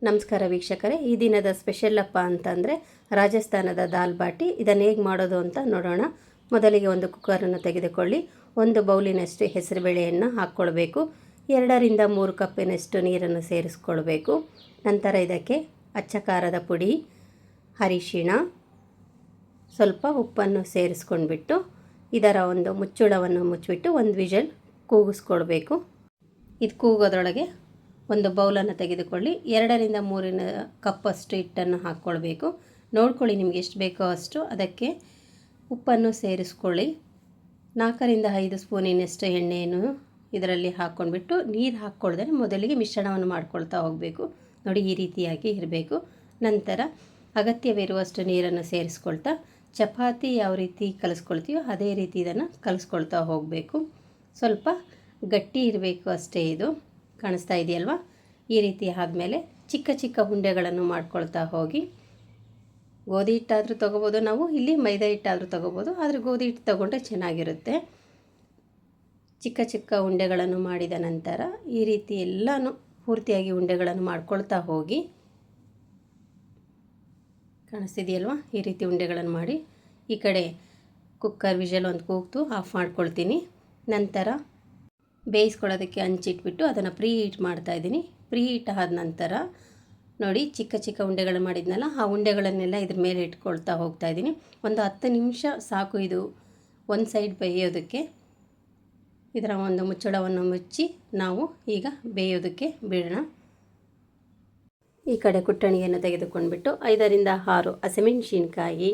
ನಮಸ್ಕಾರ ವೀಕ್ಷಕರೇ, ಈ ದಿನದ ಸ್ಪೆಷಲ್ ಅಪ್ಪ ಅಂತಂದರೆ ರಾಜಸ್ಥಾನದ ದಾಲ್ ಬಾಟಿ. ಇದನ್ನು ಹೇಗೆ ಮಾಡೋದು ಅಂತ ನೋಡೋಣ. ಮೊದಲಿಗೆ ಒಂದು ಕುಕ್ಕರನ್ನು ತೆಗೆದುಕೊಳ್ಳಿ. ಒಂದು ಬೌಲಿನಷ್ಟು ಹೆಸರುಬೇಳೆಯನ್ನು ಹಾಕ್ಕೊಳ್ಬೇಕು. 2 ರಿಂದ 3 ಕಪ್ಪಿನಷ್ಟು ನೀರನ್ನು ಸೇರಿಸ್ಕೊಳ್ಬೇಕು. ನಂತರ ಇದಕ್ಕೆ ಅಚ್ಚ ಖಾರದ ಪುಡಿ, ಅರಿಶಿಣ, ಸ್ವಲ್ಪ ಉಪ್ಪನ್ನು ಸೇರಿಸ್ಕೊಂಡ್ಬಿಟ್ಟು ಇದರ ಒಂದು ಮುಚ್ಚಳವನ್ನು ಮುಚ್ಚಿಬಿಟ್ಟು ಒಂದು ವಿಷಲ್ ಕೂಗಿಸ್ಕೊಳ್ಬೇಕು. ಇದು ಕೂಗೋದ್ರೊಳಗೆ ಒಂದು ಬೌಲನ್ನು ತೆಗೆದುಕೊಳ್ಳಿ. 2 ರಿಂದ 3 ಕಪ್ಪಷ್ಟು ಹಿಟ್ಟನ್ನು ಹಾಕ್ಕೊಳ್ಬೇಕು. ನೋಡ್ಕೊಳ್ಳಿ ನಿಮಗೆ ಎಷ್ಟು ಬೇಕೋ ಅಷ್ಟು. ಅದಕ್ಕೆ ಉಪ್ಪನ್ನು ಸೇರಿಸ್ಕೊಳ್ಳಿ. 4 ರಿಂದ 5 ಸ್ಪೂನಿನಷ್ಟು ಎಣ್ಣೆಯನ್ನು ಇದರಲ್ಲಿ ಹಾಕ್ಕೊಂಡ್ಬಿಟ್ಟು ನೀರು ಹಾಕ್ಕೊಳ್ದೇ ಮೊದಲಿಗೆ ಮಿಶ್ರಣವನ್ನು ಮಾಡ್ಕೊಳ್ತಾ ಹೋಗಬೇಕು. ನೋಡಿ, ಈ ರೀತಿಯಾಗಿ ಇರಬೇಕು. ನಂತರ ಅಗತ್ಯವಿರುವಷ್ಟು ನೀರನ್ನು ಸೇರಿಸ್ಕೊಳ್ತಾ ಚಪಾತಿ ಯಾವ ರೀತಿ ಕಲಿಸ್ಕೊಳ್ತೀವೋ ಅದೇ ರೀತಿ ಇದನ್ನು ಕಲಿಸ್ಕೊಳ್ತಾ ಹೋಗಬೇಕು. ಸ್ವಲ್ಪ ಗಟ್ಟಿ ಇರಬೇಕು ಅಷ್ಟೇ. ಇದು ಕಾಣಿಸ್ತಾ ಇದೆಯಲ್ವಾ? ಈ ರೀತಿ ಆದಮೇಲೆ ಚಿಕ್ಕ ಚಿಕ್ಕ ಉಂಡೆಗಳನ್ನು ಮಾಡ್ಕೊಳ್ತಾ ಹೋಗಿ. ಗೋಧಿ ಹಿಟ್ಟಾದರೂ ತೊಗೋಬೋದು, ನಾವು ಇಲ್ಲಿ ಮೈದಾ ಹಿಟ್ಟಾದರೂ ತೊಗೋಬೋದು, ಆದರೆ ಗೋಧಿ ಹಿಟ್ಟು ತೊಗೊಂಡ್ರೆ ಚೆನ್ನಾಗಿರುತ್ತೆ. ಚಿಕ್ಕ ಚಿಕ್ಕ ಉಂಡೆಗಳನ್ನು ಮಾಡಿದ ನಂತರ ಈ ರೀತಿ ಎಲ್ಲನೂ ಪೂರ್ತಿಯಾಗಿ ಉಂಡೆಗಳನ್ನು ಮಾಡ್ಕೊಳ್ತಾ ಹೋಗಿ. ಕಾಣಿಸ್ತಿದೆಯಲ್ವಾ? ಈ ರೀತಿ ಉಂಡೆಗಳನ್ನು ಮಾಡಿ ಈ ಕಡೆ ಕುಕ್ಕರ್ ವಿಷಲ್ ಒಂದು ಕೂಗ್ತು ಆಫ್ ಮಾಡ್ಕೊಳ್ತೀನಿ. ನಂತರ ಬೇಯಿಸ್ಕೊಳ್ಳೋದಕ್ಕೆ ಹಂಚಿಟ್ಬಿಟ್ಟು ಅದನ್ನು ಪ್ರೀ ಹೀಟ್ ಮಾಡ್ತಾಯಿದ್ದೀನಿ. ಪ್ರೀ ಹೀಟ್ ಆದ ನಂತರ ನೋಡಿ, ಚಿಕ್ಕ ಚಿಕ್ಕ ಉಂಡೆಗಳು ಮಾಡಿದ್ನಲ್ಲ, ಆ ಉಂಡೆಗಳನ್ನೆಲ್ಲ ಇದ್ರ ಮೇಲೆ ಇಟ್ಕೊಳ್ತಾ ಹೋಗ್ತಾಯಿದ್ದೀನಿ. ಒಂದು 10 ನಿಮಿಷ ಸಾಕು ಇದು ಒಂದು ಸೈಡ್ ಬೇಯೋದಕ್ಕೆ. ಇದರ ಒಂದು ಮುಚ್ಚಳವನ್ನು ಮುಚ್ಚಿ ನಾವು ಈಗ ಬೇಯೋದಕ್ಕೆ ಬಿಡೋಣ. ಈ ಕಡೆ ಕುಟ್ಟಣಿಯನ್ನು ತೆಗೆದುಕೊಂಡ್ಬಿಟ್ಟು 5 ರಿಂದ 6 ಹಸಿಮೆಣಸಿನ್ಕಾಯಿ,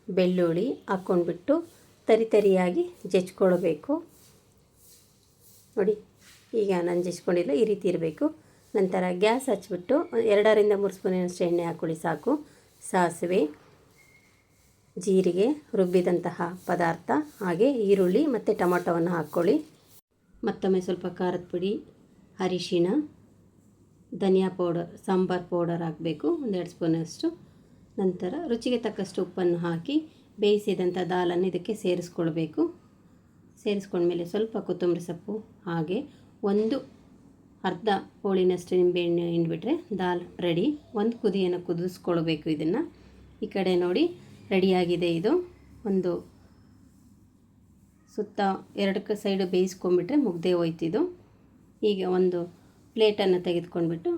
ಬೆಳ್ಳುಳ್ಳಿ ಹಾಕ್ಕೊಂಡ್ಬಿಟ್ಟು ತರಿಯಾಗಿ ಜಜ್ಕೊಳ್ಬೇಕು. ನೋಡಿ, ಈಗ ನಾನು ಜಜ್ಕೊಂಡಿಲ್ಲ, ಈ ರೀತಿ ಇರಬೇಕು. ನಂತರ ಗ್ಯಾಸ್ ಹಚ್ಬಿಟ್ಟು 2 ರಿಂದ 3 ಸ್ಪೂನಿನಷ್ಟು ಎಣ್ಣೆ ಹಾಕ್ಕೊಳ್ಳಿ ಸಾಕು. ಸಾಸಿವೆ, ಜೀರಿಗೆ, ರುಬ್ಬಿದಂತಹ ಪದಾರ್ಥ, ಹಾಗೆ ಈರುಳ್ಳಿ ಮತ್ತು ಟೊಮೊಟೊವನ್ನು ಹಾಕ್ಕೊಳ್ಳಿ. ಮತ್ತೊಮ್ಮೆ ಸ್ವಲ್ಪ ಖಾರದ ಪುಡಿ, ಅರಿಶಿಣ, ಧನಿಯಾ ಪೌಡರ್, ಸಾಂಬಾರು ಪೌಡರ್ ಹಾಕಬೇಕು 1-2 ಸ್ಪೂನಷ್ಟು. ನಂತರ ರುಚಿಗೆ ತಕ್ಕಷ್ಟು ಉಪ್ಪನ್ನು ಹಾಕಿ ಬೇಯಿಸಿದಂಥ ದಾಲನ್ನು ಇದಕ್ಕೆ ಸೇರಿಸ್ಕೊಳ್ಬೇಕು. ಸೇರಿಸ್ಕೊಂಡ್ಮೇಲೆ ಸ್ವಲ್ಪ ಕೊತ್ತಂಬರಿ ಸೊಪ್ಪು, ಹಾಗೆ ಒಂದು ಅರ್ಧ ಹೋಳಿನಷ್ಟು ನಿಂಬೆಹಣ್ಣು ಹಿಂಡ್ಬಿಟ್ರೆ ದಾಲ್ ರೆಡಿ. ಒಂದು ಕುದಿಯನ್ನು ಕುದಿಸ್ಕೊಳ್ಬೇಕು ಇದನ್ನು. ಈ ಕಡೆ ನೋಡಿ, ರೆಡಿಯಾಗಿದೆ ಇದು. ಒಂದು ಸುತ್ತ 2 ಸೈಡು ಬೇಯಿಸ್ಕೊಂಡ್ಬಿಟ್ರೆ ಮುಗ್ದೇ ಹೋಯ್ತಿದ್ದು. ಈಗ ಒಂದು ಪ್ಲೇಟನ್ನು ತೆಗೆದುಕೊಂಡ್ಬಿಟ್ಟು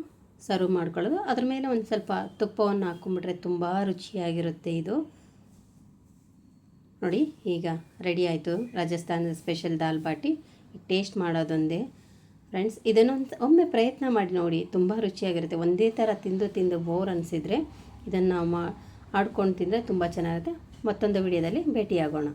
ಸರ್ವ್ ಮಾಡ್ಕೊಳ್ಳೋದು. ಅದ್ರ ಮೇಲೆ ಒಂದು ಸ್ವಲ್ಪ ತುಪ್ಪವನ್ನು ಹಾಕ್ಕೊಂಡ್ಬಿಟ್ರೆ ತುಂಬ ರುಚಿಯಾಗಿರುತ್ತೆ ಇದು. ನೋಡಿ, ಈಗ ರೆಡಿ ಆಯಿತು ರಾಜಸ್ಥಾನದ ಸ್ಪೆಷಲ್ ದಾಲ್ ಬಾಟಿ. ಟೇಸ್ಟ್ ಮಾಡೋದೊಂದೇ ಫ್ರೆಂಡ್ಸ್. ಇದನ್ನು ಒಮ್ಮೆ ಪ್ರಯತ್ನ ಮಾಡಿ ನೋಡಿ, ತುಂಬ ರುಚಿಯಾಗಿರುತ್ತೆ. ಒಂದೇ ಥರ ತಿಂದು ಬೋರ್ ಅನಿಸಿದರೆ ಇದನ್ನು ಆಡ್ಕೊಂಡು ತಿಂದರೆ ತುಂಬ ಚೆನ್ನಾಗಿರುತ್ತೆ. ಮತ್ತೊಂದು ವಿಡಿಯೋದಲ್ಲಿ ಭೇಟಿಯಾಗೋಣ.